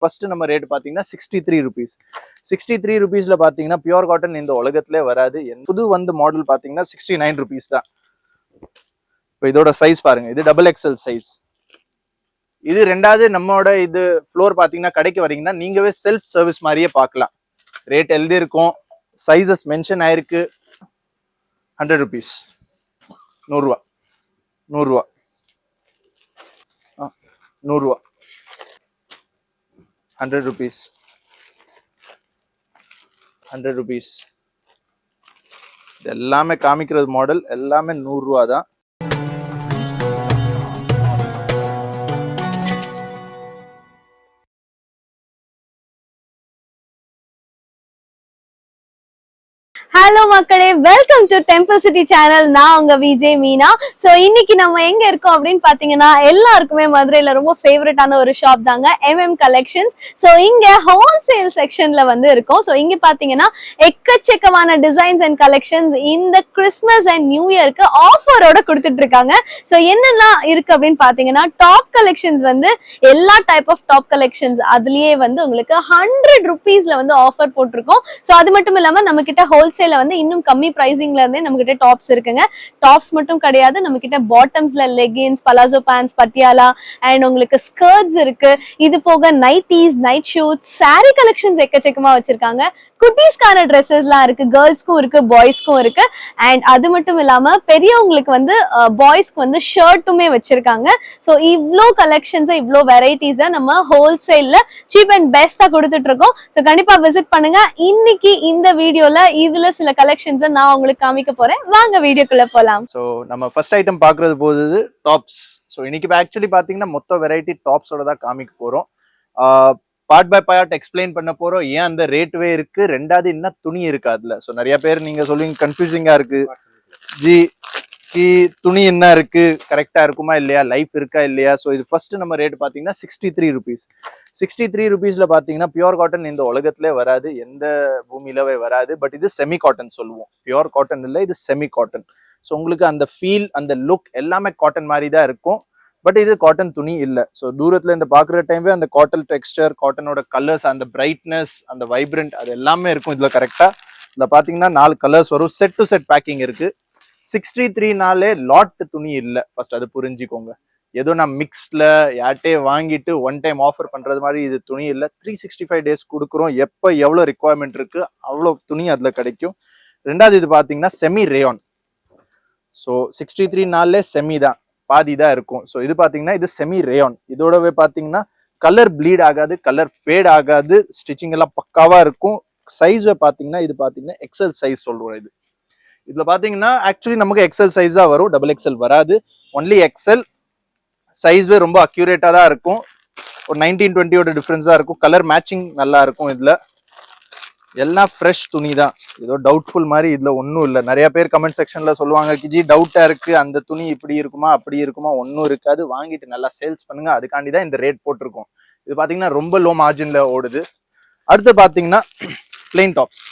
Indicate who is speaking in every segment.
Speaker 1: First நம்ம rate பாத்தீங்கன்னா 63 rupees. 63 rupeesல பாத்தீங்கன்னா பியூர் காட்டன் இந்த உலகத்திலே வராது. புது வந்து மாடல் பாத்தீங்கன்னா 69 rupees தான். இப்போ இதோட சைஸ் பாருங்க, இது XXL சைஸ். இது ரெண்டாவது நம்மோட இது ஃப்ளோர் பாத்தீங்கன்னா கடைக்கு வரீங்கன்னா நீங்கவே செல்ஃப் சர்வீஸ் மாதிரியே பார்க்கலாம். ரேட் எழுதி இருக்கும், சைஸஸ் மென்ஷன் ஆயிருக்கு. 100 rupees, 100 ரூபா, 100 ரூபா, 100 ரூபா, 100 rupees, 100 rupees. இது எல்லாமே காமிக்கிறது மாடல் எல்லாமே 100 ரூபா தான்.
Speaker 2: ஹலோ மக்களே, welcome to temple city channel. நான் உங்க விஜய் மீனா. ஸோ இன்னைக்கு நம்ம எங்க இருக்கோம் அப்படின்னு பாத்தீங்கன்னா எல்லாருக்குமே மதுரையில ரொம்ப ஃபேவரட்டான ஒரு ஷாப் தாங்க, MM கலெக்ஷன்ஸ். ஸோ இங்க ஹோல்சேல் செக்ஷன்ல வந்து இருக்கோம். ஸோ இங்க பாத்தீங்கன்னா எக்கச்சக்கமான டிசைன்ஸ் அண்ட் கலெக்ஷன்ஸ் இந்த கிறிஸ்மஸ் அண்ட் நியூ இயருக்கு ஆஃபரோட கொடுத்துட்டு இருக்காங்க. ஸோ என்னெல்லாம் இருக்கு அப்படின்னு பாத்தீங்கன்னா டாப் கலெக்ஷன்ஸ் வந்து எல்லா டைப் ஆஃப் டாப் கலெக்ஷன்ஸ் அதுலயே வந்து உங்களுக்கு 100 rupeesல வந்து ஆஃபர் போட்டிருக்கோம். ஸோ அது மட்டும் இல்லாம நம்ம கிட்ட ஹோல்சேல் வந்து இன்னும் கம்மி பிரைசிங்ல இருந்தே நம்ம கிட்ட டாப்ஸ் இருக்குங்க. டாப்ஸ் மட்டும் கிடையாது, நம்ம கிட்ட பாட்டம்ஸ்ல leggings, palazzo pants, Patiala and உங்களுக்கு ஸ்கர்ட்ஸ் இருக்கு. இது போக nighties, night suits, sari collections எக்கச்சக்கமா வச்சிருக்காங்க. குட்டீஸ்க்கான ட்ரெஸ்ஸஸ்லாம் இருக்கு, கேர்ள்ஸ்க்கும் இருக்கு, பாய்ஸ்க்கும் இருக்கு. அண்ட் அது மட்டும் இல்லாம பெரியவங்களுக்கு வந்து பாய்ஸ்க்கு வந்து ஷர்ட்டுமே வச்சிருக்காங்க. ஸோ இவ்வளோ கலெக்ஷன்ஸ், இவ்வளோ வெரைட்டிஸை நம்ம ஹோல்சேல்ல சீப் அண்ட் பெஸ்டா கொடுத்துட்டு இருக்கோம். ஸோ கண்டிப்பா விசிட் பண்ணுங்க. இன்னைக்கு இந்த வீடியோல இதுல சில கலெக்ஷன்ஸ் நான் உங்களுக்கு காமிக்க போறேன். வாங்க வீடியோக்குள்ள போலாம்.
Speaker 1: சோ நம்ம ஃபர்ஸ்ட் ஐட்டம் பாக்குறது போது டாப்ஸ். சோ இன்னைக்கு ஆக்சுவலி பாத்தீங்கன்னா மொத்த வெரைட்டி டாப்ஸோட தான் காமிக்க போறோம். பார்ட் பை பார்ட் எக்ஸ்பிளைன் பண்ண போறோம். ஏன் அந்த ரேட்வே இருக்கு, ரெண்டாவது என்ன துணி இருக்கு அதுல. சோ நிறைய பேர் நீங்க சொல்லுவீங்க கன்ஃபியூசிங்கா இருக்கு ஜி, துணி என்ன இருக்கு, கரெக்டா இருக்குமா இல்லையா, லைஃப் இருக்கா இல்லையா. ஸோ இது ஃபர்ஸ்ட் நம்ம ரேட் பாத்தீங்கன்னா 63 rupees. 63 rupeesல பாத்தீங்கன்னா பியூர் காட்டன் இந்த உலகத்திலே வராது, எந்த பூமியிலவே வராது. பட் இது செமி காட்டன் சொல்லுவோம், பியூர் காட்டன் இல்லை, இது செமி காட்டன். ஸோ உங்களுக்கு அந்த ஃபீல், அந்த லுக் எல்லாமே காட்டன் மாதிரி தான் இருக்கும். பட் இது காட்டன் துணி இல்லை. ஸோ தூரத்துல இந்த பாக்குற டைம்ல அந்த காட்டன் டெக்ஸ்டர், காட்டனோட கலர்ஸ், அந்த பிரைட்னஸ், அந்த வைப்ரண்ட் அது எல்லாமே இருக்கும் இதுல கரெக்டா. இதுல பாத்தீங்கன்னா 4 கலர்ஸ் வரும். செட் டு செட் பேக்கிங் இருக்கு. 63 லாட் துணி இல்லை, ஃபர்ஸ்ட் அது புரிஞ்சுக்கோங்க. ஏதோ நான் மிக்ஸ்ல யார்ட்டே வாங்கிட்டு ஒன் டைம் ஆஃபர் பண்றது மாதிரி இது துணி இல்லை. 365 days கொடுக்குறோம். எப்போ எவ்வளோ ரிக்குவயர்மெண்ட் இருக்கு அவ்வளோ துணி அதுல கிடைக்கும். ரெண்டாவது இது பாத்தீங்கன்னா செமி ரேயான். ஸோ 63 செமி தான், பாதி தான் இருக்கும். ஸோ இது பாத்தீங்கன்னா இது செமி ரேயான். இதோடவே பாத்தீங்கன்னா கலர் ப்ளீட் ஆகாது, கலர் ஃபேட் ஆகாது, ஸ்டிச்சிங் எல்லாம் பக்காவா இருக்கும். சைஸ் பாத்தீங்கன்னா இது பாத்தீங்கன்னா XL சைஸ் சொல்றோம். இதுல பாத்தீங்கன்னா ஆக்சுவலி நமக்கு XL சைஸ் தான் வரும், XXL வராது. ஒன்லி XL சைஸ்வே ரொம்ப அக்யூரேட்டா தான் இருக்கும். ஒரு 19-20 டிஃபரன்ஸ் தான் இருக்கும். கலர் மேட்சிங் நல்லா இருக்கும். இதுல எல்லாம் ஃப்ரெஷ் துணி தான், ஏதோ டவுட்ஃபுல் மாதிரி இதுல ஒன்றும் இல்லை. நிறைய பேர் கமெண்ட் செக்ஷன்ல சொல்லுவாங்க கிஜி டவுட்டா இருக்கு, அந்த துணி இப்படி இருக்குமா அப்படி இருக்குமா. ஒன்றும் இருக்காது, வாங்கிட்டு நல்லா சேல்ஸ் பண்ணுங்க. அதுக்காண்டி தான் இந்த ரேட் போட்டிருக்கோம். இது பாத்தீங்கன்னா ரொம்ப லோ மார்ஜின்ல ஓடுது. அடுத்து பாத்தீங்கன்னா பிளெயின் டாப்ஸ்.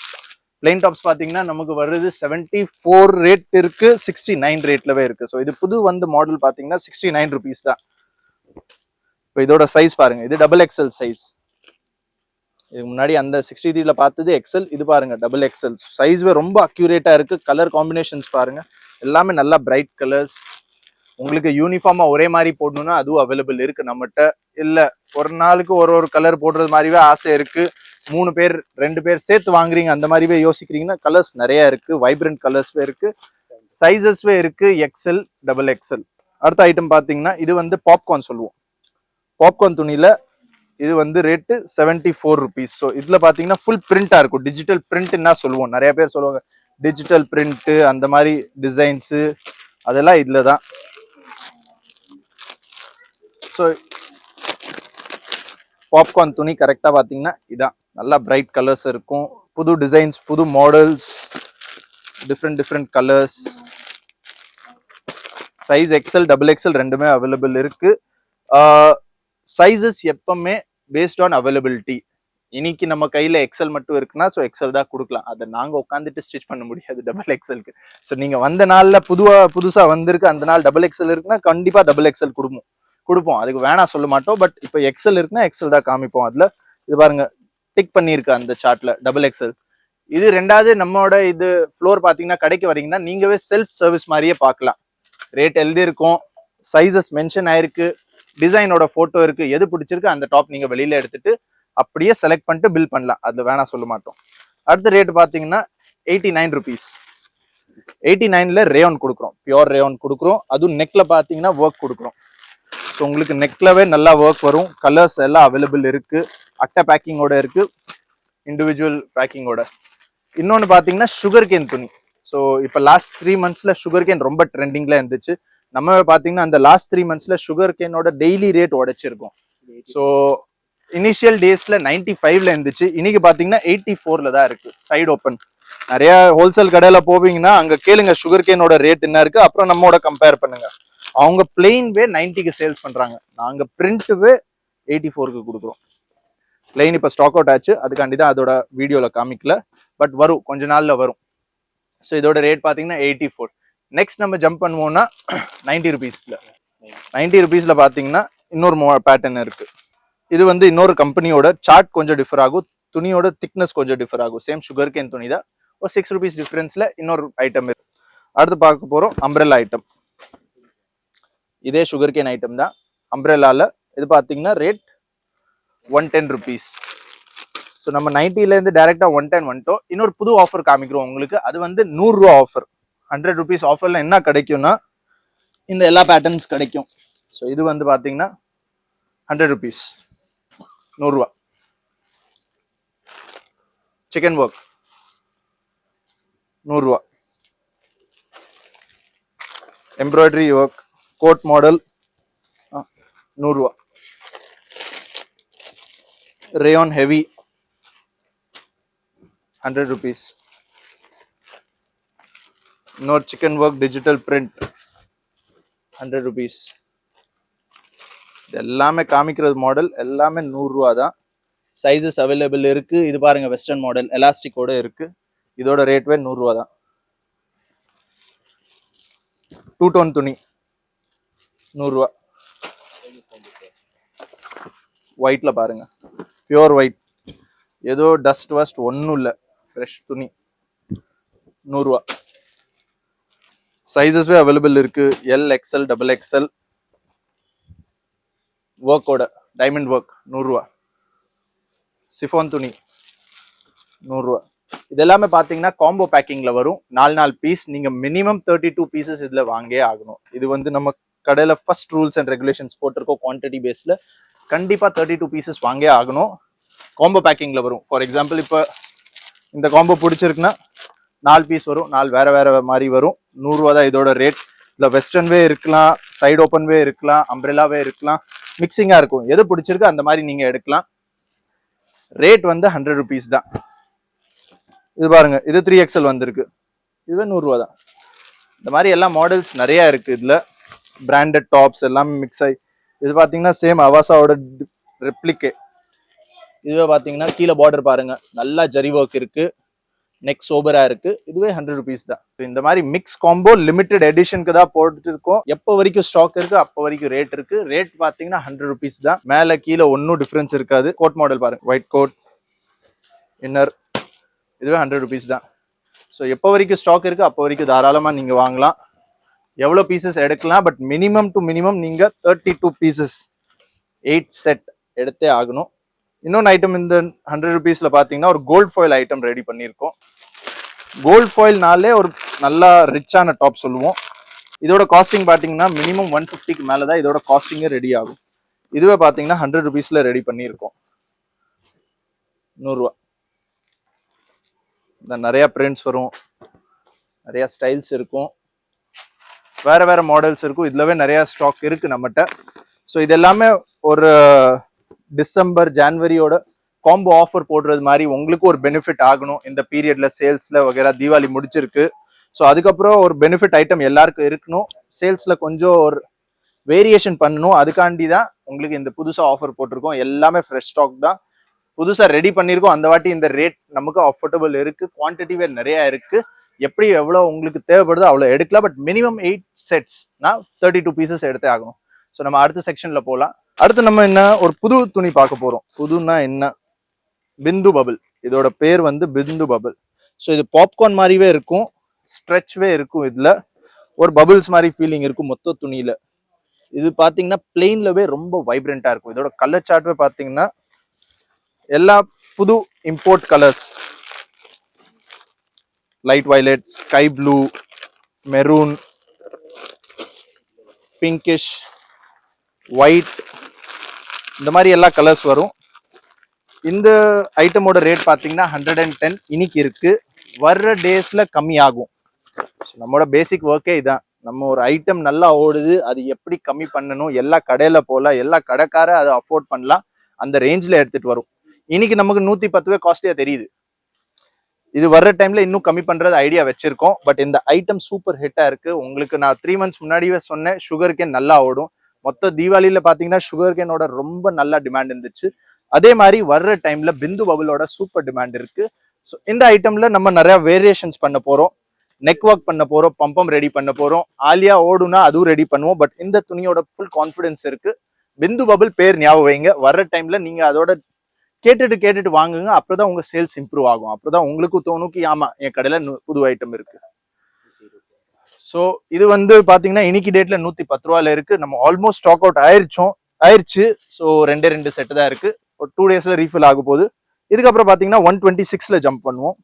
Speaker 1: பிளெயின் டாப்ஸ் பாத்தீங்கன்னா நமக்கு வருது 74 ரேட் இருக்கு, 69 ரேட்லவே இருக்கு. ஸோ இது புது வந்து மாடல் பாத்தீங்கன்னா 69 rupees தான். இப்போ இதோட சைஸ் பாருங்க, இது XXL சைஸ். இதுக்கு முன்னாடி அந்த 63ல பார்த்தது XL, இது பாருங்க XXL. சைஸ்வே ரொம்ப அக்யூரேட்டா இருக்கு. கலர் காம்பினேஷன்ஸ் பாருங்க, எல்லாமே நல்லா பிரைட் கலர்ஸ். உங்களுக்கு யூனிஃபார்மா ஒரே மாதிரி போடணும்னா அதுவும் அவைலபிள் இருக்கு நம்மகிட்ட. இல்ல ஒரு நாளுக்கு ஒரு கலர் போடுறது மாதிரிவே ஆசை இருக்கு, 3 பேர் 2 பேர் சேர்த்து வாங்குறீங்க அந்த மாதிரிவே யோசிக்கிறீங்கன்னா கலர்ஸ் நிறைய இருக்கு, வைப்ரண்ட் கலர்ஸ்வே இருக்கு, சைசஸ்வே இருக்கு, XL, XXL. அடுத்த ஐட்டம் பாத்தீங்கன்னா இது வந்து பாப்கார்ன் சொல்லுவோம். பாப்கார்ன் துணியில இது வந்து ரேட்டு 74 rupees. ஸோ இதுல பாத்தீங்கன்னா ஃபுல் பிரிண்டா இருக்கும், டிஜிட்டல் பிரிண்ட்னா சொல்லுவோம். நிறைய பேர் சொல்லுவாங்க டிஜிட்டல் பிரிண்ட், அந்த மாதிரி டிசைன்ஸ் அதெல்லாம் இதுல தான். ஸோ பாப்கார்ன் துணி கரெக்டா பாத்தீங்கன்னா இதான், நல்லா பிரைட் கலர்ஸ் இருக்கும், புது டிசைன்ஸ், புது models, different colours. Size XL, XXL ரெண்டுமே அவைலபிள் இருக்கு. சைஸஸ் எப்பவுமே பேஸ்ட் ஆன் அவைலபிலிட்டி. இன்னைக்கு நம்ம கையில XL மட்டும் இருக்குன்னா ஸோ XL தான் கொடுக்கலாம். அதை நாங்க உட்காந்துட்டு ஸ்டிச் பண்ண முடியாது XXLக்கு. ஸோ நீங்க வந்த நாள்ல புதுசா வந்திருக்கு, அந்த நாள் XXL இருக்குன்னா கண்டிப்பா XXL கொடுப்போம், அதுக்கு வேணாம் சொல்ல மாட்டோம். பட் இப்போ எக்ஸல் இருக்குன்னா எக்ஸல் தான் காமிப்போம். அதுல இது பாருங்க டிக் பண்ணியிருக்கு அந்த சார்ட்ல டபுள் எக்ஸல். இது ரெண்டாவது நம்மளோட இது ஃப்ளோர் பாத்தீங்கன்னா கடைக்கு வரீங்கன்னா நீங்கவே செல்ஃப் சர்வீஸ் மாதிரியே பார்க்கலாம். ரேட் எழுதி இருக்கும், சைசஸ் மென்ஷன் ஆயிருக்கு, டிசைனோட போட்டோ இருக்கு, எது பிடிச்சிருக்கு அந்த டாப் நீங்க வெளியில எடுத்துட்டு அப்படியே செலக்ட் பண்ணிட்டு பில் பண்ணலாம். அது வேணாம் சொல்ல மாட்டோம். அடுத்த ரேட் பாத்தீங்கன்னா 89 ருபீஸ். 89ல ரேயான் கொடுக்குறோம், பியோர் ரேயான் கொடுக்குறோம். அதுவும் நெக்ல பாத்தீங்கன்னா ஒர்க் கொடுக்குறோம். ஸோ உங்களுக்கு நெக்லவே நல்லா ஒர்க் வரும். கலர்ஸ் எல்லாம் அவைலபிள் இருக்கு, அட்டை பேக்கிங்கோட இருக்கு, இண்டிவிஜுவல் பேக்கிங்கோட. இன்னொன்று பார்த்தீங்கன்னா சுகர் கேன் துணி. ஸோ இப்போ லாஸ்ட் 3 monthsல சுகர் கேன் ரொம்ப ட்ரெண்டிங்ல இருந்துச்சு. நம்ம பார்த்தீங்கன்னா அந்த லாஸ்ட் 3 monthsல சுகர் கேனோட டெய்லி ரேட் உடைச்சிருக்கும். ஸோ இனிஷியல் டேஸ்ல 95ல இருந்துச்சு, இன்னைக்கு பார்த்தீங்கன்னா 84ல தான் இருக்கு. சைடு ஓப்பன் நிறைய ஹோல்சேல் கடையில போவீங்கன்னா அங்க கேளுங்க சுகர் கேனோட ரேட் என்ன இருக்கு, அப்புறம் நம்மோட கம்பேர் பண்ணுங்க. அவங்க பிளெயின் வே 90க்கு சேல்ஸ் பண்றாங்க, நாங்க பிரிண்ட் வே 84க்கு கொடுக்குறோம். பிளெயின் இப்போ ஸ்டாக் அவுட் ஆச்சு, அதுக்காண்டி தான் அதோட வீடியோல காமிக்கல, பட் வரும் கொஞ்ச நாள்ல வரும். ஸோ இதோட ரேட் பாத்தீங்கன்னா 84. நெக்ஸ்ட் நம்ம ஜம்ப் பண்ணுவோம்னா 90 ருபீஸ்ல. 90 ருபீஸ்ல பாத்தீங்கன்னா இன்னொரு பேட்டர்ன் இருக்கு. இது வந்து இன்னொரு கம்பெனியோட சார்ட் கொஞ்சம் டிஃபர் ஆகும், துணியோட திக்னஸ் கொஞ்சம் டிஃபர் ஆகும். சேம் சுகர் கேன் துணி தான், ஒரு 6 ருபீஸ் டிஃபரன்ஸ்ல இன்னொரு ஐட்டம் இருக்கு. அடுத்து பார்க்க போறோம் அம்ப்ரெல்லா ஐட்டம். இதே சுகர் கேன் ஐட்டம் தான் அம்ப்ரெல்லால. இது பாத்தீங்கன்னா ரேட் 110 ருபீஸ். ஸோ நம்ம 90ல இருந்து டைரக்டா 110 வந்துட்டோம். இன்னொரு புது ஆஃபர் காமிக்கிறோம் உங்களுக்கு, அது வந்து 100 ரூபா ஆஃபர். 100 ருபீஸ் ஆஃபர்ல என்ன கிடைக்கும்னா இந்த எல்லா பேட்டர்ன்ஸ் கிடைக்கும். ஸோ இது வந்து பாத்தீங்கன்னா 100 ருபீஸ், 100 ரூபா. சிக்கன் ஒர்க் 100 ரூபா. எம்ப்ராய்டரி ஒர்க் கோட் மாடல் 100 ரூபா. Rayon heavy 100 rupees. இன்னொரு chikan work digital print 100 rupees. இது எல்லாமே காமிக்கிறது மாடல் எல்லாமே 100 ரூபா தான். சைஸஸ் அவைலபிள் இருக்கு. இது பாருங்க வெஸ்டர்ன் மாடல் எலாஸ்டிக்கோட இருக்கு, இதோட ரேட்வே 100 ரூபா தான். 2 டோன் துணி 100 ரூபா. ஒயிட்ல பாருங்க பியூர் ஒயிட், ஏதோ டஸ்ட் வஸ்ட் ஒன்றும் இல்லை, ஃப்ரெஷ் துணி 100 ரூபா. சைஸஸ்வே அவைலபிள் இருக்கு, எல் எக்ஸ்எல் டபுள் எக்ஸ்எல். ஒர்க்கோட டைமண்ட் ஒர்க் 100 ரூபா. சிஃபான் துணி 100 ரூபா. இது எல்லாமே பாத்தீங்கன்னா காம்போ பேக்கிங்ல வரும், 4 பீஸ். நீங்க மினிமம் 32 பீசஸ் இதுல வாங்கே ஆகணும். இது வந்து நம்ம கடையில ஃபர்ஸ்ட் ரூல்ஸ் அண்ட் ரெகுலேஷன்ஸ் போட்டிருக்கோம், குவான்டிட்டி பேஸ்ல கண்டிப்பா 32 பீசஸ் வாங்கே ஆகணும். காம்போ பேக்கிங்ல வரும். ஃபார் எக்ஸாம்பிள் இப்போ இந்த காம்போ பிடிச்சிருக்குன்னா 4 பீஸ் வரும், 4 வேற வேற மாதிரி வரும். 100 ரூபா தான் இதோட ரேட். இதுல வெஸ்டர்ன் வே இருக்கலாம், சைடு ஓப்பன் வே இருக்கலாம், அம்ப்ரெல்லாவே இருக்கலாம், மிக்சிங்கா இருக்கும். எது பிடிச்சிருக்கு அந்த மாதிரி நீங்க எடுக்கலாம். ரேட் வந்து 100 ருபீஸ் தான். இது பாருங்க, இது 3XL வந்திருக்கு, இதுவே 100 ரூபா தான். இந்த மாதிரி எல்லா மாடல்ஸ் நிறைய இருக்கு. இதுல பிராண்டட் டாப்ஸ் எல்லாமே மிக்ஸ் ஆகி. இது பாத்தீங்கன்னா சேம் அவாசாவோட ரெப்ளிகே. இதுவே பாத்தீங்கன்னா கீழே பார்டர் பாருங்க, நல்லா ஜரி ஒர்க் இருக்கு, நெக் சோபரா இருக்கு. இதுவே 100 ருபீஸ் தான். இந்த மாதிரி மிக்ஸ் காம்போ லிமிடெட் எடிஷனுக்கு தான் போட்டு இருக்கோம். எப்போ வரைக்கும் ஸ்டாக் இருக்கு அப்போ வரைக்கும் ரேட் இருக்கு. ரேட் பாத்தீங்கன்னா 100 ருபீஸ் தான். மேல கீழே ஒன்னும் டிஃபரன்ஸ் இருக்காது. கோட் மாடல் பாருங்க, ஒயிட் கோட் இன்னர், இதுவே 100 ருபீஸ் தான். ஸோ எப்போ வரைக்கும் ஸ்டாக் இருக்கு அப்போ வரைக்கும் தாராளமா நீங்க வாங்கலாம். எவ்வளோ பீசஸ் எடுக்கலாம், பட் மினிமம் டு மினிமம் நீங்க 32 பீசஸ் 8 செட் எடுத்தே ஆகணும். இன்னொன்று ஐட்டம் இந்த 100 ருபீஸ்ல பாத்தீங்கன்னா ஒரு கோல்ட் ஃபாயில் ஐட்டம் ரெடி பண்ணியிருக்கோம். கோல்ட் ஃபாயில்னாலே ஒரு நல்லா ரிச்சான டாப் சொல்லுவோம். இதோட காஸ்டிங் பாத்தீங்கன்னா மினிமம் 150க்கு மேலதான் இதோட காஸ்டிங்கே ரெடி ஆகும். இதுவே பாத்தீங்கன்னா 100 ருபீஸ்ல ரெடி பண்ணியிருக்கோம், 100 ரூபா. நிறைய பிரிண்ட்ஸ் வரும், நிறைய ஸ்டைல்ஸ் இருக்கும், வேற வேற மாடல்ஸ் இருக்கும். இதுலவே நிறைய ஸ்டாக் இருக்கு நம்மகிட்ட. ஸோ இது எல்லாமே ஒரு டிசம்பர் ஜான்வரியோட காம்போ ஆஃபர் போடுறது மாதிரி உங்களுக்கு ஒரு பெனிஃபிட் ஆகணும். இந்த பீரியட்ல சேல்ஸ்ல வகைரா தீபாவளி முடிச்சிருக்கு. ஸோ அதுக்கப்புறம் ஒரு பெனிஃபிட் ஐட்டம் எல்லாருக்கும் இருக்கணும். சேல்ஸ்ல கொஞ்சம் ஒரு வேரியேஷன் பண்ணணும். அதுக்காண்டி தான் உங்களுக்கு இந்த புதுசா ஆஃபர் போட்டிருக்கோம். எல்லாமே ஃப்ரெஷ் ஸ்டாக் தான், புதுசா ரெடி பண்ணியிருக்கோம். அந்த வாட்டி இந்த ரேட் நமக்கு அஃபோர்டபுள் இருக்கு, குவான்டிட்டிவே நிறைய இருக்கு. எப்படி எவ்வளோ உங்களுக்கு தேவைப்படுதோ அவ்வளோ எடுக்கலாம். பட் மினிமம் 8 செட்ஸ்னா 32 பீசஸ் எடுத்தே ஆகணும். ஸோ நம்ம அடுத்த செக்ஷன்ல போகலாம். அடுத்து நம்ம என்ன ஒரு புது துணி பார்க்க போறோம். புதுன்னா என்ன, பிந்து பபிள். இதோட பேர் வந்து பிந்து பபிள். ஸோ இது பாப்கார்ன் மாதிரிவே இருக்கும், ஸ்ட்ரெச்வே இருக்கும். இதுல ஒரு பபிள்ஸ் மாதிரி ஃபீலிங் இருக்கும் மொத்த துணியில. இது பாத்தீங்கன்னா பிளெயின்லவே ரொம்ப வைப்ரண்டா இருக்கும். இதோட கலர் சார்ட்வே பாத்தீங்கன்னா எல்லா புது import colours, light violet, sky blue, maroon, pinkish, white, இந்த மாதிரி எல்லா கலர்ஸ் வரும். இந்த ஐட்டமோட ரேட் பாத்தீங்கன்னா 110 இன்னைக்கு இருக்கு. வர்ற டேஸ்ல கம்மி ஆகும். நம்மளோட பேசிக் ஒர்க்கே இதான். நம்ம ஒரு ஐட்டம் நல்லா ஓடுது, அது எப்படி கம்மி பண்ணணும், எல்லா கடையில போல எல்லா கடைக்கார அதை அஃபோர்ட் பண்ணலாம், அந்த ரேஞ்சில் எடுத்துட்டு வரும். இன்னைக்கு நமக்கு 110 காஸ்ட்லியா தெரியுது. இது வர்ற டைம்ல இன்னும் கம்மி பண்றது ஐடியா வச்சிருக்கோம். பட் இந்த ஐட்டம் சூப்பர் ஹிட்டா இருக்கு. உங்களுக்கு நான் 3 months முன்னாடியே சொன்னேன், சுகர் கேன் நல்லா ஓடும். மொத்த தீபாவளியில பாத்தீங்கன்னா சுகர் கேனோட ரொம்ப நல்லா டிமாண்ட் இருந்துச்சு. அதே மாதிரி வர்ற டைம்ல பிந்து பபிளோட சூப்பர் டிமாண்ட் இருக்கு. ஸோ இந்த ஐட்டம்ல நம்ம நிறைய வேரியேஷன்ஸ் பண்ண போறோம். நெக் ஒர்க் பண்ண போறோம், பம்பம் ரெடி பண்ண போறோம், ஆலியா ஓடுனா அதுவும் ரெடி பண்ணுவோம். பட் இந்த துணியோட ஃபுல் கான்ஃபிடன்ஸ் இருக்கு. பிந்து பபிள் பேர் ஞாபகம் வைங்க. வர்ற டைம்ல நீங்க அதோட கேட்டுட்டு வாங்குங்க. அப்பதான் உங்க சேல்ஸ் இம்ப்ரூவ் ஆகும். அப்பதான் உங்களுக்கு தோணுக்கு ஆமா என் கடையில புது ஐட்டம் இருக்கு. ஸோ இது வந்து பாத்தீங்கன்னா இன்னைக்கு டேட்ல 110 ரூபாயில இருக்கு. நம்ம ஆல்மோஸ்ட் ஸ்டாக் அவுட் ஆயிருச்சு. ஸோ 2 செட் தான் இருக்கு. ஒரு 2 daysல ரீஃபில் ஆக போகுது. இதுக்கப்புறம் பாத்தீங்கன்னா 126ல ஜம்ப் பண்ணுவோம்.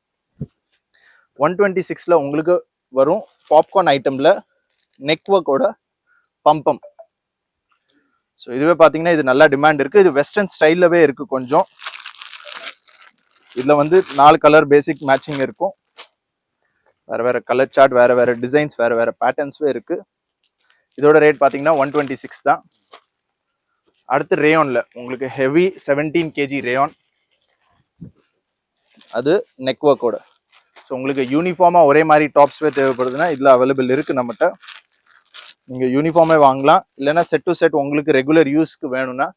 Speaker 1: 126ல உங்களுக்கு வரும் பாப்கார்ன் ஐட்டம்ல நெக் ஒர்க்கோட பம்பம். ஸோ இதுவே பாத்தீங்கன்னா இது நல்லா டிமாண்ட் இருக்கு. இது வெஸ்டர்ன் ஸ்டைல்லவே இருக்கு கொஞ்சம். இதுல வந்து 4 கலர் பேசிக் மேட்சிங் இருக்கும். வேற கலர் சார்ட், வேற டிசைன்ஸ், வேற பேட்டர்ன்ஸ்வே இருக்கு. இதோட ரேட் பாத்தீங்கன்னா 126 தான். அடுத்து ரேயான்ல உங்களுக்கு ஹெவி 17 kg ரேயான், அது நெக் ஒர்க்கோட. ஸோ உங்களுக்கு யூனிஃபார்மா ஒரே மாதிரி டாப்ஸ்வே தேவைப்படுதுன்னா இதுல அவைலபிள் இருக்கு நம்மகிட்ட. நீங்க யூனிஃபார்மே வாங்கலாம், இல்லைன்னா செட் டு செட் உங்களுக்கு ரெகுலர் யூஸ்க்கு வேணும்னா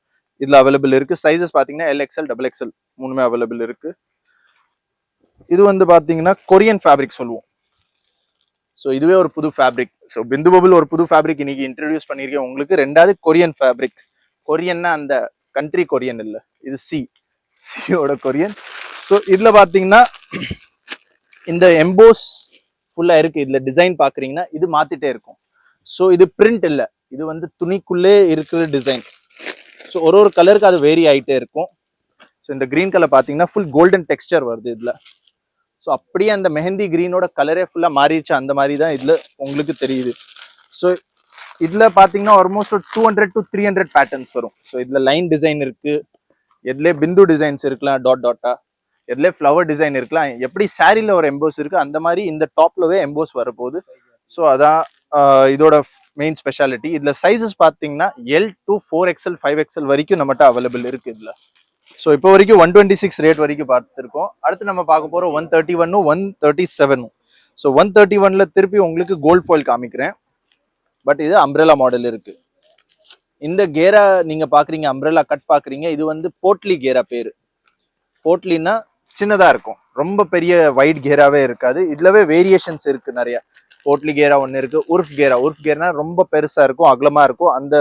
Speaker 1: இதுல அவைலபிள் இருக்கு. சைஸஸ் பாத்தீங்கன்னா LXL, XXL மூணுமே அவைலபிள் இருக்கு. இது வந்து பாத்தீங்கன்னா கொரியன் ஃபேப்ரிக் சொல்லுவோம். ஸோ இதுவே ஒரு புது ஃபேப்ரிக். ஸோ பிந்து பபிள் ஒரு புது ஃபேப்ரிக் இன்னைக்கு இன்ட்ரடியூஸ் பண்ணியிருக்கேன் உங்களுக்கு. ரெண்டாவது கொரியன் ஃபேப்ரிக். கொரியன்னா அந்த கண்ட்ரி கொரியன் இல்லை, இது சியோட கொரியன். ஸோ இதுல பாத்தீங்கன்னா இந்த எம்போஸ் ஃபுல்லா இருக்கு. இதுல டிசைன் பாக்குறீங்கன்னா இது மாத்திட்டே இருக்கும். ஸோ இது பிரிண்ட் இல்லை, இது வந்து துணிக்குள்ளே இருக்கிற டிசைன். ஸோ ஒரு கலருக்கு அது வேரி ஆகிட்டே இருக்கும். ஸோ இந்த கிரீன் கலர் பார்த்தீங்கன்னா ஃபுல் கோல்டன் டெக்ஸ்டர் வருது இதுல. ஸோ அப்படியே அந்த மெஹந்தி கிரீனோட கலரே ஃபுல்லா மாறிடுச்சு, அந்த மாதிரி தான் இதுல உங்களுக்கு தெரியுது. ஸோ இதுல பாத்தீங்கன்னா ஆல்மோஸ்ட் 200 to 300 பேட்டர்ன்ஸ் வரும். ஸோ இதுல லைன் டிசைன் இருக்கு, எதுல பிந்து டிசைன்ஸ் இருக்கலாம், டாட்டா, எதுல ஃப்ளவர் டிசைன் இருக்கலாம். எப்படி சாரில ஒரு எம்போஸ் இருக்கு அந்த மாதிரி இந்த டாப்லவே எம்போஸ் வரப்போகுது. ஸோ அதான் இதோட மெயின் ஸ்பெஷாலிட்டி. இதுல சைஸஸ் பாத்தீங்கன்னா L to 4XL 5XL வரைக்கும் நம்மகிட்ட அவைலபிள் இருக்கு இதுல. ஸோ இப்போ வரைக்கும் 126 ரேட் வரைக்கும் பார்த்துருக்கோம். அடுத்து நம்ம பார்க்க போறோம் 131, 137. ஸோ 131ல திருப்பி உங்களுக்கு கோல்ட் ஃபாயில் காமிக்கிறேன். பட் இது அம்ப்ரெல்லா மாடல் இருக்கு. இந்த கேரா நீங்க பாக்குறீங்க, அம்ப்ரெல்லா கட் பாக்குறீங்க, இது வந்து போட்லி கேரா பேரு. போட்லின்னா சின்னதா இருக்கும், ரொம்ப பெரிய வைட் கேராவே இருக்காது. இதுலவே வேரியேஷன்ஸ் இருக்கு நிறைய. போட்லி கேரா ஒன்னு இருக்கு, உர்ஃப் கேரா ரொம்ப பெருசா இருக்கும், அகலமா இருக்கும், அந்த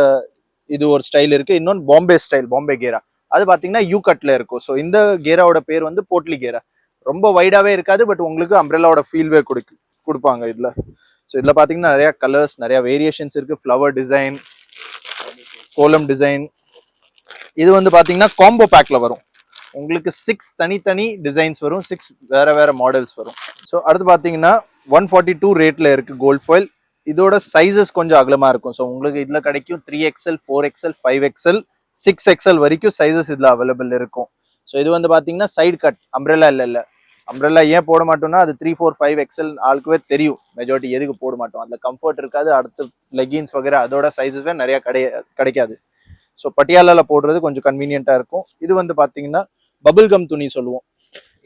Speaker 1: இது ஒரு ஸ்டைல் இருக்கு. இன்னொன்று பாம்பே ஸ்டைல், பாம்பே கேரா, அது பாத்தீங்கன்னா யூ கட்ல இருக்கும். ஸோ இந்த கேராவோட பேர் வந்து போட்லி கேரா. ரொம்ப வைடாவே இருக்காது, பட் உங்களுக்கு அம்ப்ரெல்லாவோட ஃபீல்வே கொடுப்பாங்க இதுல. ஸோ இதுல பாத்தீங்கன்னா நிறைய கலர்ஸ், நிறைய வேரியேஷன்ஸ் இருக்கு. ஃப்ளவர் டிசைன், கோலம் டிசைன். இது வந்து பாத்தீங்கன்னா காம்போ பேக்ல வரும் உங்களுக்கு. 6 தனித்தனி டிசைன்ஸ் வரும், 6 வேற மாடல்ஸ் வரும். ஸோ அடுத்து பாத்தீங்கன்னா 142 ரேட்ல இருக்கு கோல்ட் ஃபாயில். இதோட சைஸஸ் கொஞ்சம் அகலமா இருக்கும். ஸோ உங்களுக்கு இதுல கிடைக்கும் 3XL, 4XL, 5XL, 6XL வரைக்கும் சைஸஸ் இதுல அவைலபிள் இருக்கும். ஸோ இது வந்து பாத்தீங்கன்னா சைடு கட், அம்ப்ரெல்லா இல்ல. அம்ப்ரெல்லா ஏன் போட மாட்டோம்னா அது 3, 4, 5XL ஆளுக்குவே தெரியும் மெஜாரிட்டி எதுக்கு போட மாட்டோம். அதுல கம்ஃபர்ட் இருக்காது. அடுத்து லெகின்ஸ் வகைரா அதோட சைஸஸ்வே நிறைய கிடைக்காது. ஸோ பட்டியாலால போடுறது கொஞ்சம் கன்வீனியன்ட்டா இருக்கும். இது வந்து பாத்தீங்கன்னா பபிள்கம் துணி சொல்லுவோம்.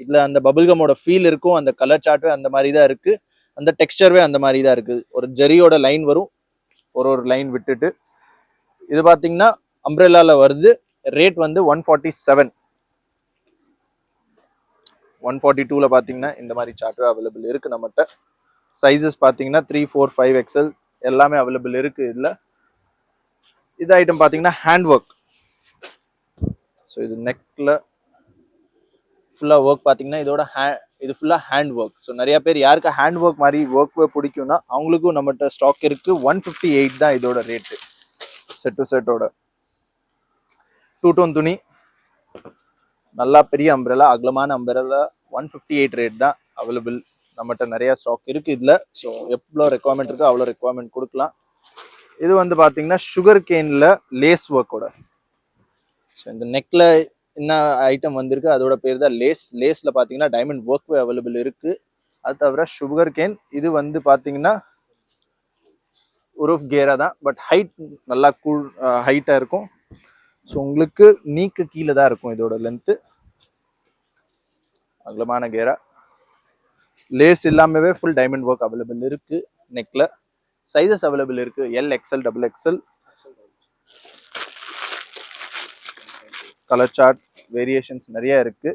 Speaker 1: இதுல அந்த பபிள்கமோட ஃபீல் இருக்கும், அந்த கலர் சார்ட்வே அந்த மாதிரி தான் இருக்கு, அந்த டெக்ஸ்டர்வே அந்த மாதிரி தான் இருக்கு. ஒரு ஜெரியோட லைன் வரும், ஒரு லைன் விட்டுட்டு. இது பாத்தீங்கன்னா அம்ப்ரெல்லால வருது. ரேட் வந்து 147. 142ல பாத்தீங்கன்னா இந்த மாதிரி சார்ட்வே அவைலபிள் இருக்கு நம்மகிட்ட. சைஸஸ் பாத்தீங்கன்னா 3, 4, 5XL எல்லாமே அவைலபிள் இருக்கு இதுல. இது ஐட்டம் பாத்தீங்கன்னா ஹேண்ட் ஒர்க். ஸோ இது நெக்ல ஃபுல்லா ஒர்க் பாத்தீங்கன்னா இதோட இது ஃபுல்லா ஹேண்ட் ஒர்க். ஸோ நிறைய பேர் யாருக்கு ஹேண்ட் ஒர்க் மாதிரி ஒர்க் பிடிக்கும்னா அவங்களுக்கும் நம்மகிட்ட ஸ்டாக் இருக்கு. 158 தான் இதோட ரேட்டு. செட் டு செட்டோட 2 டோன் துணி, நல்லா பெரிய அம்பரலா, அகலமான அம்பரலா, 158 ரேட் தான் அவைலபிள். நம்மகிட்ட நிறைய ஸ்டாக் இருக்கு இதுல. ஸோ எவ்வளோ ரெக்குவயர்மெண்ட் இருக்கோ அவ்வளோ ரெக்குவயர்மெண்ட் கொடுக்கலாம். இது வந்து பாத்தீங்கன்னா சுகர் கேன்ல லேஸ் ஒர்க்கோட. ஸோ இந்த நெக்ல என்ன ஐட்டம் வந்திருக்கு அதோட பேர் தான் லேஸ். லேஸ்ல பாத்தீங்கன்னா டைமண்ட் ஒர்க் அவைலபிள் இருக்கு. அது தவிர சுகர் கேன் இது வந்து பாத்தீங்கன்னா உருஃப் கேரா தான், பட் ஹைட் நல்லா கூல் ஹைட்டா இருக்கும். ஸோ உங்களுக்கு நீக்கு கீழே தான் இருக்கும் இதோட லென்த்து. அகலமான கேரா, லேஸ் இல்லாமவே ஃபுல் டைமண்ட் ஒர்க் அவைலபிள் இருக்கு. நெக்ல சைஸஸ் அவைலபிள் இருக்கு. L, XL, double XL. Colour chart variations நிறைய இருக்கு.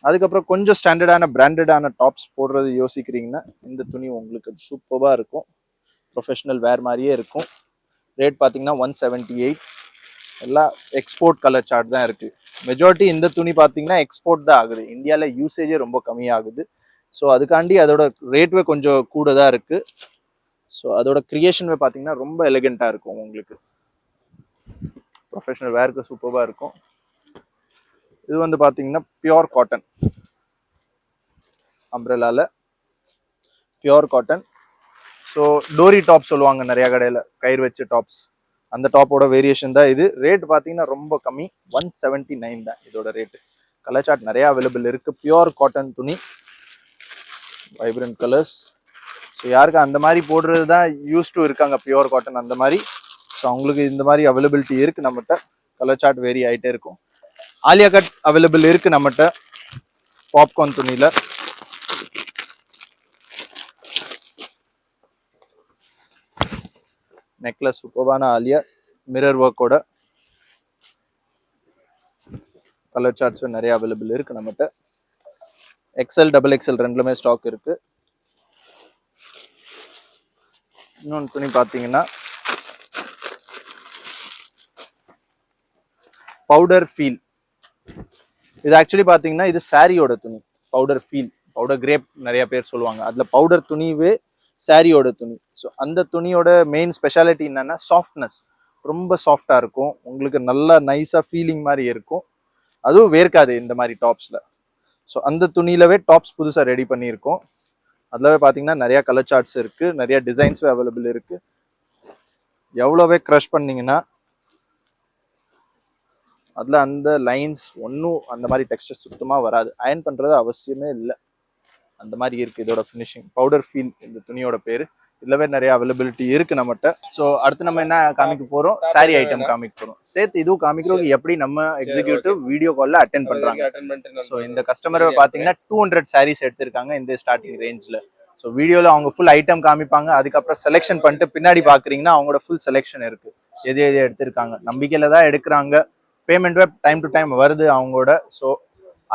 Speaker 1: அதுக்கப்புறம் கொஞ்சம் ஸ்டாண்டர்டான பிராண்டடான டாப்ஸ் போடுறது யோசிக்கிறீங்கன்னா இந்த துணி உங்களுக்கு சூப்பராக இருக்கும். ப்ரொஃபஷனல் வேர் மாதிரியே இருக்கும். ரேட் பார்த்தீங்கன்னா 178. எல்லாம் எக்ஸ்போர்ட் கலர் சார்ட் தான் இருக்கு. மெஜாரிட்டி இந்த துணி பார்த்தீங்கன்னா எக்ஸ்போர்ட் தான் ஆகுது. இந்தியாவில் யூசேஜே ரொம்ப கம்மியாகுது. ஸோ அதுக்காண்டி அதோட ரேட்வே கொஞ்சம் கூட தான் இருக்கு. ஸோ அதோட கிரியேஷன்வே பார்த்தீங்கன்னா ரொம்ப எலிகெண்ட்டாக இருக்கும். உங்களுக்கு ப்ரொஃபஷனல் வேருக்கு சூப்பராக இருக்கும். இது வந்து பாத்தீங்கன்னா பியோர் காட்டன் அம்ப்ரெல்லால, pure cotton. So dori top சொல்லுவாங்க நிறைய கடையில, கயிறு வச்ச டாப்ஸ். அந்த டாப்போட வேரியேஷன் தான் இது. ரேட் பாத்தீங்கன்னா ரொம்ப கம்மி, 179 தான் இதோட ரேட்டு. கலர் சார்ட் நிறைய அவைலபிள் இருக்கு. பியோர் காட்டன் துணி, வைப்ரண்ட் கலர்ஸ். ஸோ யாருக்கு அந்த மாதிரி போடுறது தான் யூஸ் டு இருக்காங்க பியோர் காட்டன் அந்த மாதிரி. ஸோ அவங்களுக்கு இந்த மாதிரி அவைலபிலிட்டி இருக்கு நம்மகிட்ட. கலர் சார்ட் வேரி ஆகிட்டே இருக்கும். ஆலியா கட் அவைலபிள் இருக்கு நம்மகிட்ட பாப்கார்ன் துணியில. நெக்லஸ் சூப்பரான ஆலியா மிரர் ஒர்க்கோட. கலர் சார்ட்ஸ் நிறைய அவைலபிள் இருக்கு நம்மகிட்ட. எக்ஸ்எல், டபுள் எக்ஸ்எல் ரெண்டுலுமே ஸ்டாக் இருக்கு. இன்னொன்று துணி பார்த்தீங்கன்னா பவுடர் ஃபீல். இது ஆக்சுவலி பாத்தீங்கன்னா இது சாரியோட துணி. பவுடர் ஃபீல், பவுடர் கிரேப் நிறைய பேர் சொல்லுவாங்க. அதுல பவுடர் துணிவே சாரியோட துணி. ஸோ அந்த துணியோட மெயின் ஸ்பெஷாலிட்டி என்னன்னா சாஃப்ட்னஸ். ரொம்ப சாஃப்டா இருக்கும். உங்களுக்கு நல்லா நைஸா ஃபீலிங் மாதிரி இருக்கும். அதுவும் வேர்க்காது இந்த மாதிரி டாப்ஸ்ல. ஸோ அந்த துணியிலவே டாப்ஸ் புதுசாக ரெடி பண்ணியிருக்கோம். அதுலவே பார்த்தீங்கன்னா நிறைய கலர் சார்ட்ஸ் இருக்கு, நிறைய டிசைன்ஸும் அவைலபிள் இருக்கு. எவ்வளோவே க்ரஷ் பண்ணீங்கன்னா அதுல அந்த லைன்ஸ் ஒன்றும் அந்த மாதிரி டெக்ஸ்டர் சுத்தமா வராது. அயன் பண்றது அவசியமே இல்லை. அந்த மாதிரி இருக்கு இதோட ஃபினிஷிங். பவுடர் ஃபீல் இந்த துணியோட பேரு. இதுலவே நிறைய அவைலபிலிட்டி இருக்கு நம்மகிட்ட. ஸோ அடுத்து நம்ம என்ன காமிக்க போறோம், சாரி ஐட்டம் காமிக்க போறோம். சேர்த்து இதுவும் காமிக்கிறோம் எப்படி நம்ம எக்ஸிக்யூட்டிவ் வீடியோ கால்ல அட்டென்ட் பண்றாங்க. ஸோ இந்த கஸ்டமர் பாத்தீங்கன்னா 200 சாரீஸ் எடுத்திருக்காங்க இந்த ஸ்டார்டிங் ரேஞ்ச்ல. ஸோ வீடியோல அவங்க ஃபுல் ஐட்டம் காமிப்பாங்க. அதுக்கப்புறம் செலெக்ஷன் பண்ணிட்டு பின்னாடி பாக்குறீங்கன்னா அவங்களோட ஃபுல் செலெக்ஷன் இருக்கு. எது எது எடுத்திருக்காங்க, நம்பிக்கையில தான் எடுக்கிறாங்க. பேமெண்ட் டைம் டு டைம் வருது அவங்களோட. ஸோ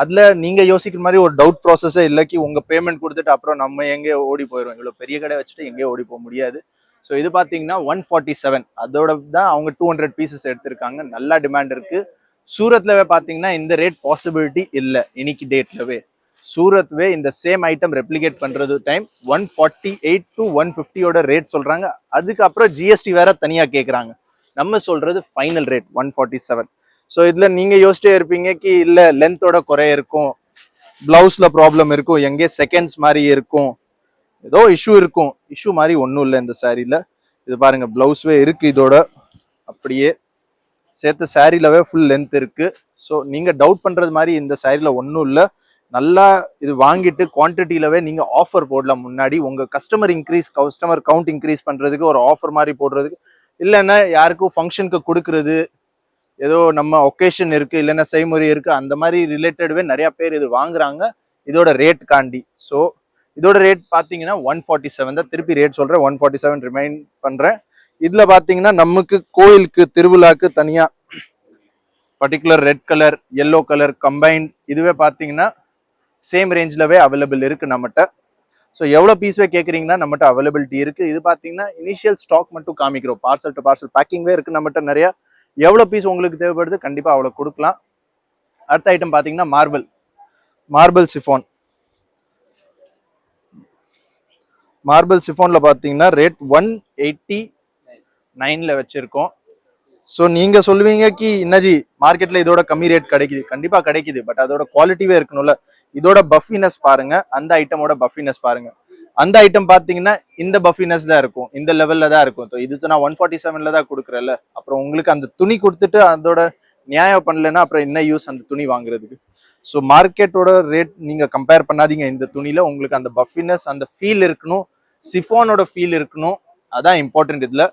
Speaker 1: அதுல நீங்க யோசிக்கிற மாதிரி ஒரு டவுட் ப்ராசஸே இல்லைக்கு உங்க பேமெண்ட் கொடுத்துட்டு அப்புறம் நம்ம எங்கே ஓடி போயிடும். இவ்வளவு பெரிய கடை வச்சுட்டு எங்கேயும் ஓடி போக முடியாது. ஸோ இது பாத்தீங்கன்னா 147, அதோட தான் அவங்க 200 பீசஸ் எடுத்திருக்காங்க. நல்லா டிமாண்ட் இருக்கு. சூரத்லவே பாத்தீங்கன்னா இந்த ரேட் பாசிபிலிட்டி இல்லை இன்னைக்கு டேட்லவே. சூரத்வே இந்த சேம் ஐட்டம் ரெப்ளிகேட் பண்றது டைம் 148 to 150 ரேட் சொல்றாங்க. அதுக்கப்புறம் ஜிஎஸ்டி வேற தனியா கேட்கறாங்க. நம்ம சொல்றது ஃபைனல் ரேட் 147. ஸோ இதுல நீங்க யோசிச்சே இருப்பீங்க கி இல்ல லென்த்தோட குறை இருக்கும், பிளவுஸ்ல ப்ராப்ளம் இருக்கும், எங்கே செகண்ட்ஸ் மாதிரி இருக்கும், ஏதோ இஷ்யூ இருக்கும். இஷ்யூ மாதிரி ஒன்றும் இல்லை இந்த சாரியில. இது பாருங்க பிளவுஸ்வே இருக்கு இதோட அப்படியே சேர்த்து. சாரிலவே ஃபுல் லென்த் இருக்கு. ஸோ நீங்க டவுட் பண்றது மாதிரி இந்த சாரியில ஒன்றும் இல்லை. நல்லா இது வாங்கிட்டு குவான்டிட்டியிலவே நீங்க ஆஃபர் போடலாம். முன்னாடி உங்க கஸ்டமர் கவுண்ட் இன்க்ரீஸ் பண்றதுக்கு ஒரு ஆஃபர் மாதிரி போடுறதுக்கு, இல்லைன்னா யாருக்கும் ஃபங்க்ஷனுக்கு கொடுக்கறது, ஏதோ நம்ம ஒகேஷன் இருக்கு இல்லைன்னா செய்முறை இருக்கு, அந்த மாதிரி ரிலேட்டட்வே நிறைய பேர் இது வாங்குறாங்க இதோட ரேட் காண்டி. ஸோ இதோட ரேட் பாத்தீங்கன்னா 147 தான். திருப்பி ரேட் சொல்றேன், 147 ரிமைண்ட் பண்றேன். இதுல பாத்தீங்கன்னா நமக்கு கோயிலுக்கு திருவிழாக்கு தனியா particular red colour, yellow colour combined இதுவே பாத்தீங்கன்னா சேம் ரேஞ்ச்லவே அவைலபிள் இருக்கு நம்மகிட்ட. ஸோ எவ்வளோ பீஸ்வே கேட்குறீங்கன்னா நம்மகிட்ட அவைலபிலிட்டி இருக்கு. இது பார்த்தீங்கன்னா இனிஷியல் ஸ்டாக் மட்டும் காமிக்கிறோம், பார்சல் டு பார்சல் பேக்கிங்வே இருக்கு நம்மகிட்ட நிறைய. எவ்வளோ பீஸ் உங்களுக்கு தேவைப்படுது கண்டிப்பாக அவ்வளோ கொடுக்கலாம். அடுத்த ஐட்டம் பார்த்தீங்கன்னா மார்பிள் சிஃபான். மார்பிள் சிஃபான்ல பார்த்தீங்கன்னா ரேட் 189ல வச்சிருக்கோம். ஸோ நீங்க சொல்லுவீங்க கி என்னஜி மார்க்கெட்ல இதோட கம்மி ரேட் கிடைக்குது, கண்டிப்பா கிடைக்குது. பட் அதோட குவாலிட்டிவே இருக்கணும்ல. இதோட பஃபினஸ் பாருங்க, அந்த ஐட்டமோட பஃபினஸ் பாருங்க. அந்த ஐட்டம் பாத்தீங்கன்னா இந்த பஃபினஸ் தான் இருக்கும், இந்த லெவல்ல தான் இருக்கும். இது நான் 147ல தான் கொடுக்குறேன்ல. அப்புறம் உங்களுக்கு அந்த துணி கொடுத்துட்டு அதோட நியாயம் பண்ணலன்னா அப்புறம் என்ன யூஸ் அந்த துணி வாங்குறதுக்கு? ஸோ மார்க்கெட்டோட ரேட் நீங்க கம்பேர் பண்ணாதீங்க. இந்த துணியில உங்களுக்கு அந்த பஃபினஸ், அந்த ஃபீல் இருக்கணும், சிஃபானோட ஃபீல் இருக்கணும், அதான் இம்பார்ட்டன்ட் இதுல.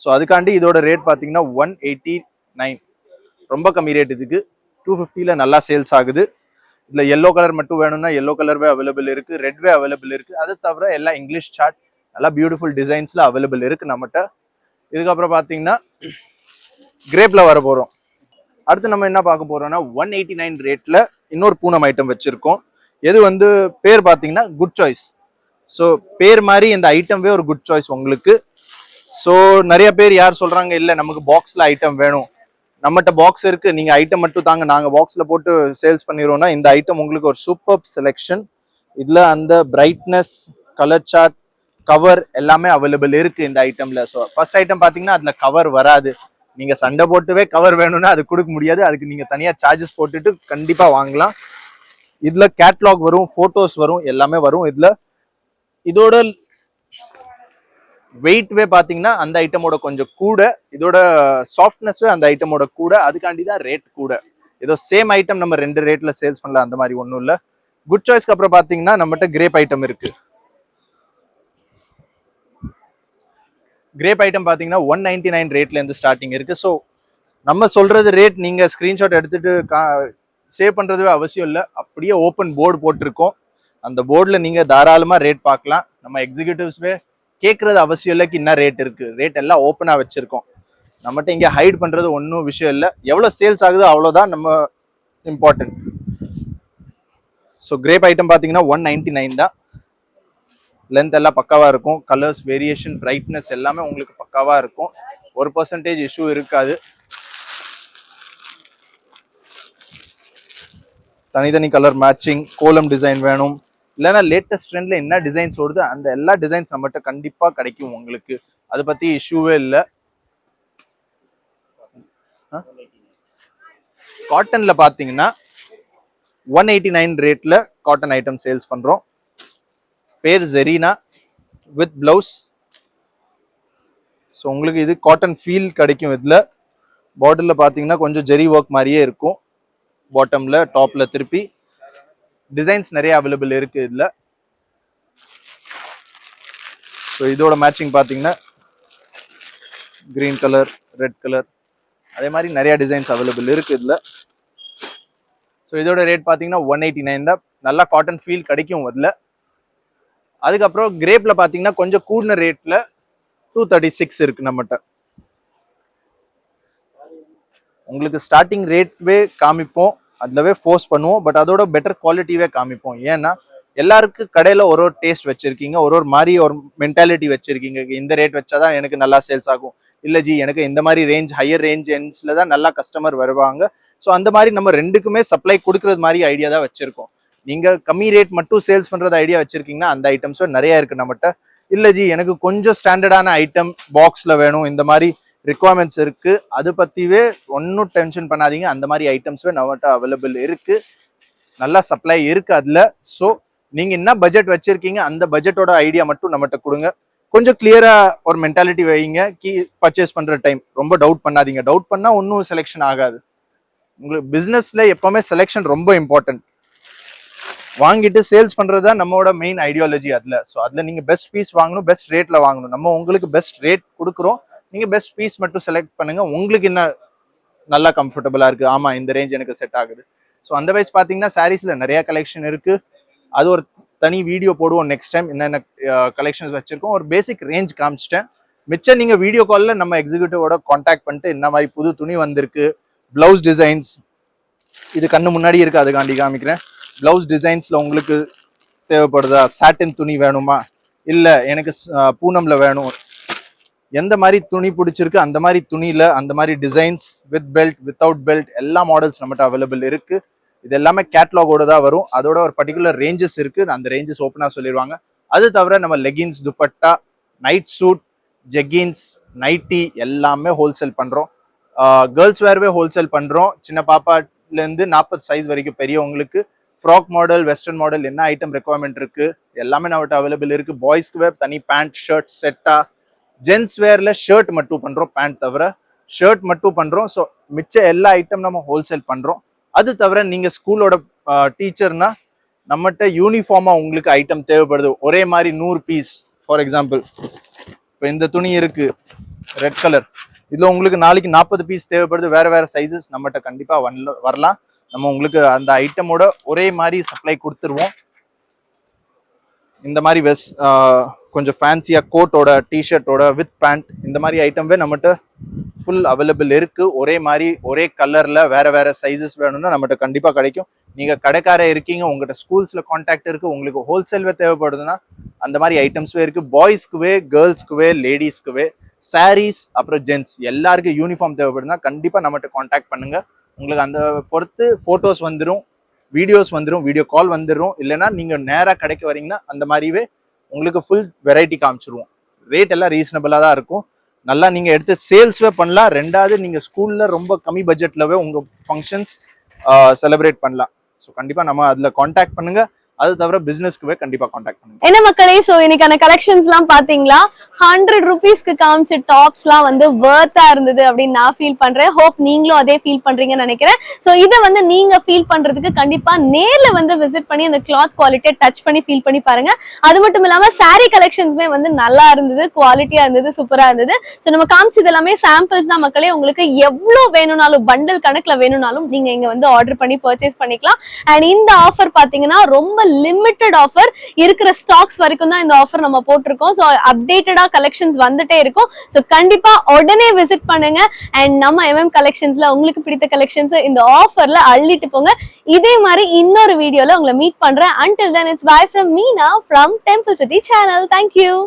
Speaker 1: ஸோ அதுக்காண்டி இதோட ரேட் பார்த்தீங்கன்னா 189, ரொம்ப கம்மி ரேட். இதுக்கு 250ல நல்லா சேல்ஸ் ஆகுது. இதுல எல்லோ கலர் மட்டும் வேணும்னா எல்லோ கலர்வே அவைலபிள் இருக்கு, ரெட்வே அவைலபிள் இருக்கு. அது தவிர எல்லா இங்கிலீஷ் சார்ட் நல்லா பியூட்டிஃபுல் டிசைன்ஸ்ல அவைலபிள் இருக்கு நம்மகிட்ட. இதுக்கப்புறம் பார்த்தீங்கன்னா கிரேப்ல வர போறோம். அடுத்து நம்ம என்ன பார்க்க போறோம்னா 189 ரேட்ல இன்னொரு பூனம் ஐட்டம் வச்சிருக்கோம். எது வந்து பேர் பார்த்தீங்கன்னா குட் சாய்ஸ். ஸோ பேர் மாதிரி இந்த ஐட்டம்வே ஒரு குட் சாய்ஸ் உங்களுக்கு. ஸோ நிறைய பேர் யார் சொல்றாங்க இல்ல நமக்கு பாக்ஸ்ல ஐட்டம் வேணும், நம்மகிட்ட பாக்ஸ் இருக்கு, நீங்க ஐட்டம் மட்டும் தாங்க, நாங்க பாக்ஸ்ல போட்டு சேல்ஸ் பண்ணிடுவோம்னா இந்த ஐட்டம் உங்களுக்கு ஒரு சூப்பர் செலெக்ஷன். இதுல அந்த பிரைட்னஸ், கலர் சார்ட், கவர் எல்லாமே அவைலபிள் இருக்கு இந்த ஐட்டம்ல. ஸோ ஃபர்ஸ்ட் ஐட்டம் பாத்தீங்கன்னா அதுல கவர் வராது. நீங்க சண்டை போட்டுவே கவர் வேணும்னா அது கொடுக்க முடியாது, அதுக்கு நீங்க தனியா சார்ஜஸ் போட்டுட்டு கண்டிப்பா வாங்கலாம். இதுல கேட்லாக் வரும், போட்டோஸ் வரும், எல்லாமே வரும். இதுல இதோட வெயிட்வே பாத்தீங்கன்னா அந்த ஐட்டமோட கொஞ்சம் கூட, இதோட சாஃப்ட்னஸ்வே அந்த ஐட்டமோட கூட, அதுக்காண்டி தான் ரேட் கூட. ஏதோ சேம் ஐட்டம் நம்ம 2 ரேட்ல சேல்ஸ் பண்ணலாம் அந்த மாதிரி ஒன்றும் இல்லை. குட் சாய்ஸ்க்கு அப்புறம் பாத்தீங்கன்னா நம்மகிட்ட கிரேப் ஐட்டம் இருக்கு. கிரேப் ஐட்டம் பாத்தீங்கன்னா 199 ரேட்ல இருந்து ஸ்டார்டிங் இருக்கு. ஸோ நம்ம சொல்றது ரேட் நீங்க ஸ்கிரீன்ஷாட் எடுத்துட்டு சேவ் பண்றதுவே அவசியம் இல்லை, அப்படியே ஓப்பன் போர்டு போட்டிருக்கோம். அந்த போர்டில் நீங்க தாராளமா ரேட் பார்க்கலாம். நம்ம எக்ஸிக்யூட்டிவ்ஸ்வே கேட்கறது அவசியம் இல்லை என்ன ரேட் இருக்கு, ரேட் எல்லாம் ஓப்பனா வச்சிருக்கோம். நம்மகிட்ட இங்க ஹைட் பண்றது ஒன்றும் விஷயம் இல்லை, எவ்வளவு சேல்ஸ் ஆகுதோ அவ்வளோதான் நம்ம இம்பார்ட்டன்ட். ஸோ கிரேப் ஐட்டம் பார்த்தீங்கன்னா 199 தான். லென்த் எல்லாம் பக்காவா இருக்கும், கலர்ஸ், வேரியேஷன், பிரைட்னஸ் எல்லாமே உங்களுக்கு பக்காவா இருக்கும். 1% இஷ்யூ இருக்காது. தனித்தனி கலர் மேட்சிங், கோலம் டிசைன் வேணும், இல்லைன்னா லேட்டஸ்ட் ட்ரெண்ட்ல என்ன டிசைன்ஸ் ஓடுது அந்த எல்லா டிசைன்ஸ் நம்மகிட்ட கண்டிப்பா கிடைக்கும் உங்களுக்கு. அதை பத்தி இஷ்யூவே இல்லை. காட்டன்ல பாத்தீங்கன்னா 189 ரேட்ல காட்டன் ஐட்டம் சேல்ஸ் பண்றோம். பேர் ஜெரீனா வித் பிளவுஸ். ஸோ உங்களுக்கு இது காட்டன் ஃபீல் கிடைக்கும். இதுல பாட்டில் பாத்தீங்கன்னா கொஞ்சம் ஜெரி ஒர்க் மாதிரியே இருக்கும். பாட்டம்ல, டாப்ல திருப்பி டிசைன்ஸ் நிறைய அவைலபிள் இருக்கு இதுல. ஸோ இதோட மேட்சிங் பாத்தீங்கன்னா கிரீன் கலர், ரெட் கலர், அதே மாதிரி நிறைய டிசைன்ஸ் அவைலபிள் இருக்கு இதுல. ஸோ இதோட ரேட் பாத்தீங்கன்னா 189 தான். நல்லா காட்டன் ஃபீல் கிடைக்கும் அதுல. அதுக்கப்புறம் கிரேப்ல பாத்தீங்கன்னா கொஞ்சம் கூடின ரேட்ல 236 இருக்கு நம்மகிட்ட. உங்களுக்கு ஸ்டார்டிங் ரேட்வே காமிப்போம், அதுலவே ஃபோர்ஸ் பண்ணுவோம். பட் அதோட பெட்டர் குவாலிட்டிவே காமிப்போம். ஏன்னா எல்லாருக்கும் கடையில ஒரு டேஸ்ட் வச்சிருக்கீங்க, ஒரு மாதிரி ஒரு மென்டாலிட்டி வச்சிருக்கீங்க. இந்த ரேட் வச்சாதான் எனக்கு நல்லா சேல்ஸ் ஆகும், இல்ல ஜி எனக்கு இந்த மாதிரி ரேஞ்ச், ஹையர் ரேஞ்ச் எண்ட்ஸ்ல தான் நல்லா கஸ்டமர் வருவாங்க. ஸோ அந்த மாதிரி நம்ம ரெண்டுக்குமே சப்ளை கொடுக்கறது மாதிரி ஐடியா தான் வச்சிருக்கோம். நீங்க கம்மி ரேட் மட்டும் சேல்ஸ் பண்றது ஐடியா வச்சிருக்கீங்கன்னா அந்த ஐட்டம்ஸ் நிறைய இருக்கு நம்மகிட்ட. இல்ல ஜி எனக்கு கொஞ்சம் ஸ்டாண்டர்டான ஐட்டம் பாக்ஸ்ல வேணும், இந்த மாதிரி ரிக்குவயர்மெண்ட்ஸ் இருக்கு, அது பத்திவே ஒன்னும் டென்ஷன் பண்ணாதீங்க. அந்த மாதிரி ஐட்டம்ஸ்வே நம்மகிட்ட அவைலபிள் இருக்கு, நல்லா சப்ளை இருக்கு அதுல. ஸோ நீங்க என்ன பட்ஜெட் வச்சிருக்கீங்க அந்த பட்ஜெட்டோட ஐடியா மட்டும் நம்மகிட்ட கொடுங்க. கொஞ்சம் கிளியரா ஒரு மென்டாலிட்டி வைங்க. பர்ச்சேஸ் பண்ற டைம் ரொம்ப டவுட் பண்ணாதீங்க. டவுட் பண்ணா ஒன்னும் செலெக்ஷன் ஆகாது. உங்களுக்கு பிசினஸ்ல எப்பவுமே செலெக்ஷன் ரொம்ப இம்பார்ட்டன்ட். வாங்கிட்டு சேல்ஸ் பண்றது தான் நம்மளோட மெயின் ஐடியாலஜி அதுல. ஸோ அதுல நீங்க பெஸ்ட் பீஸ் வாங்கணும், பெஸ்ட் ரேட்ல வாங்கணும். நம்ம உங்களுக்கு பெஸ்ட் ரேட் கொடுக்குறோம், நீங்க பெஸ்ட் பீஸ் மட்டும் செலக்ட் பண்ணுங்க. உங்களுக்கு என்ன நல்லா கம்ஃபர்டபுளா இருக்கு, ஆமா இந்த ரேஞ்ச் எனக்கு செட் ஆகுது. ஸோ அந்த வைஸ் பாத்தீங்கன்னா சாரீஸ்ல நிறைய கலெக்ஷன் இருக்கு. அது ஒரு தனி வீடியோ போடுவோம் நெக்ஸ்ட் டைம், என்னென்ன கலெக்ஷன்ஸ் வச்சிருக்கோம். ஒரு பேசிக் ரேஞ்ச் காமிச்சிட்டேன். மிச்சம் நீங்க வீடியோ காலில் நம்ம எக்ஸிக்யூட்டிவோட கான்டாக்ட் பண்ணிட்டு இந்த மாதிரி புது துணி வந்திருக்கு, பிளவுஸ் டிசைன்ஸ் இது கண்ணு முன்னாடி இருக்கு, அதுக்காண்டி காமிக்கிறேன். பிளவுஸ் டிசைன்ஸ்ல உங்களுக்கு தேவைப்படுதா, சாட்டின் துணி வேணுமா, இல்ல எனக்கு பூனம்ல வேணும், எந்த மாதிரி துணி பிடிச்சிருக்கு அந்த மாதிரி துணியில அந்த மாதிரி designs with belt without belt எல்லா மாடல்ஸ் நம்மகிட்ட அவைலபிள் இருக்கு. இது எல்லாமே கேட்லாகோட தான் வரும். அதோட ஒரு பர்டிகுலர் ரேஞ்சஸ் இருக்கு, அந்த ரேஞ்சஸ் ஓப்பனா சொல்லிடுவாங்க. அது தவிர நம்ம leggings, dupatta, night suit, jeggings, nighty எல்லாமே ஹோல்சேல் பண்றோம். கேர்ள்ஸ் வேர்வே ஹோல்சேல் பண்றோம். சின்ன பாப்பால இருந்து 40 சைஸ் வரைக்கும் பெரியவங்களுக்கு ஃப்ராக் மாடல், வெஸ்டர்ன் மாடல் என்ன ஐட்டம் ரெக்குவயர்மெண்ட் இருக்கு எல்லாமே நம்மகிட்ட அவைலபிள் இருக்கு. பாய்ஸ்க்கு வேர் தனி பேண்ட், ஷர்ட் செட்டா, ஜென்ஸ் வேர்ல ஷர்ட் மட்டும் பண்றோம், பேண்ட் தவிர ஷர்ட் மட்டும் பண்றோம். ஸோ மிச்ச எல்லா ஐட்டம் நம்ம ஹோல்சேல் பண்றோம். அது தவிர நீங்க ஸ்கூலோட டீச்சர்னா நம்மகிட்ட யூனிஃபார்மா உங்களுக்கு ஐட்டம் தேவைப்படுது, ஒரே மாதிரி 100 பீஸ். ஃபார் எக்ஸாம்பிள் இப்போ இந்த துணி இருக்கு ரெட் கலர், இதுல உங்களுக்கு நாளைக்கு 40 பீஸ் தேவைப்படுது, வேற வேற சைஸஸ் நம்மகிட்ட கண்டிப்பா வரலாம். நம்ம உங்களுக்கு அந்த ஐட்டமோட ஒரே மாதிரி சப்ளை கொடுத்துருவோம். இந்த மாதிரி கொஞ்சம் ஃபேன்சியா கோட்டோட, டிஷர்ட்டோட வித் பேண்ட் இந்த மாதிரி ஐட்டம்வே நம்மகிட்ட ஃபுல் அவைலபிள் இருக்கு. ஒரே மாதிரி ஒரே கலர்ல வேற வேற சைஸஸ் வேணும்னா நம்மகிட்ட கண்டிப்பா கிடைக்கும். நீங்க கடைக்கார இருக்கீங்க, உங்ககிட்ட ஸ்கூல்ஸ்ல கான்டாக்ட் இருக்கு, உங்களுக்கு ஹோல்சேல்வே தேவைப்படுதுன்னா அந்த மாதிரி ஐட்டம்ஸ்வே இருக்கு. பாய்ஸ்க்குவே, கேர்ள்ஸ்க்குவே, லேடிஸ்க்குவே, சாரீஸ், அப்புறம் ஜென்ஸ் எல்லாருக்கும் யூனிஃபார்ம் தேவைப்படுதுன்னா கண்டிப்பா நம்மகிட்ட கான்டாக்ட் பண்ணுங்க. உங்களுக்கு அந்த பொறுத்து போட்டோஸ் வந்துடும், வீடியோஸ் வந்துடும், வீடியோ கால் வந்துடும். இல்லைன்னா நீங்க நேராக கடைக்கு வரீங்கன்னா அந்த மாதிரிவே உங்களுக்கு ஃபுல் வெரைட்டி காமிச்சிருவோம். ரேட் எல்லாம் ரீசனபிளா தான் இருக்கும். நல்லா நீங்க எடுத்து சேல்ஸ்வே பண்ணலாம். ரெண்டாவது நீங்க ஸ்கூல்ல ரொம்ப கம்மி பட்ஜெட்லவே உங்க ஃபங்க்ஷன்ஸ் செலிப்ரேட் பண்ணலாம். ஸோ கண்டிப்பா நம்ம அதுல கான்டாக்ட் பண்ணுங்க. அது தவிர பிசினஸ்க்குவே கண்டிப்பா கான்டாக்ட் பண்ணுங்க.
Speaker 2: என்ன மக்களே, சோ இன்னைக்கான கலெக்ஷன்ஸ் எல்லாம் பாத்தீங்களா? 100 ருபீஸ்க்கு காமிச்ச டாப்ஸ் எல்லாம் வந்து வர்த்தா இருந்தது அப்படின்னு நான் ஃபீல் பண்றேன். ஹோப் நீங்களும் அதே ஃபீல் பண்றீங்கன்னு நினைக்கிறேன். சோ இதை வந்து நீங்க ஃபீல் பண்றதுக்கு கண்டிப்பா நேர்ல வந்து விசிட் பண்ணி அந்த கிளாத் குவாலிட்டியை டச் பண்ணி ஃபீல் பண்ணி பாருங்க. அது மட்டும் இல்லாம சாரீ கலெக்ஷன்ஸ்மே வந்து நல்லா இருந்தது, குவாலிட்டியா இருந்தது, சூப்பரா இருந்தது. சோ நம்ம காமிச்சது எல்லாமே சாம்பிள்ஸ் தான் மக்களே. உங்களுக்கு எவ்வளவு வேணும்னாலும், பண்டல் கணக்குல வேணும்னாலும் நீங்க இங்க வந்து ஆர்டர் பண்ணி பர்ச்சேஸ் பண்ணிக்கலாம். அண்ட் இந்த ஆஃபர் பாத்தீங்கன்னா ரொம்ப லிமிட்டட் ஆஃபர், இருக்கிற ஸ்டாக்ஸ் வரைக்கும் தான் இந்த ஆஃபர் நம்ம போட்டிருக்கோம். சோ அப்டேட்டடா கலெக்ஷன்ஸ் வந்துட்டே இருக்கும். சோ கண்டிப்பா உடனே விசிட் பண்ணுங்க. அண்ட் நம்ம MM கலெக்ஷன்ஸ்ல உங்களுக்கு பிடித்த கலெக்ஷன்ஸ் இந்த ஆஃபர்ல அள்ளிட்டு போங்க. இதே மாதிரி இன்னொரு வீடியோல உங்களை மீட் பண்றேன். Until then, it's bye from Meena from Temple City Channel. Thank you.